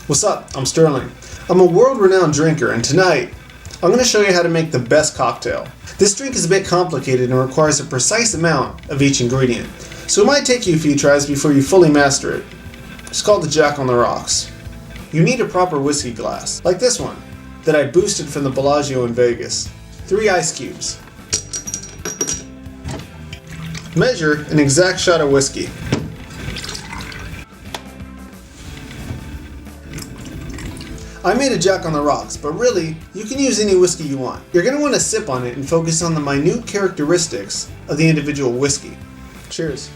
What's up? I'm Sterling. I'm a world-renowned drinker, and tonight I'm going to show you how to make the best cocktail. This drink is a bit complicated and requires a precise amount of each ingredient, so it might take you a few tries before you fully master it. It's called the Jack on the Rocks. You need a proper whiskey glass, like this one, that I boosted from the Bellagio in Vegas. 3 ice cubes. Measure an exact shot of whiskey. I made a Jack on the Rocks, but really, you can use any whiskey you want. You're going to want to sip on it and focus on the minute characteristics of the individual whiskey. Cheers.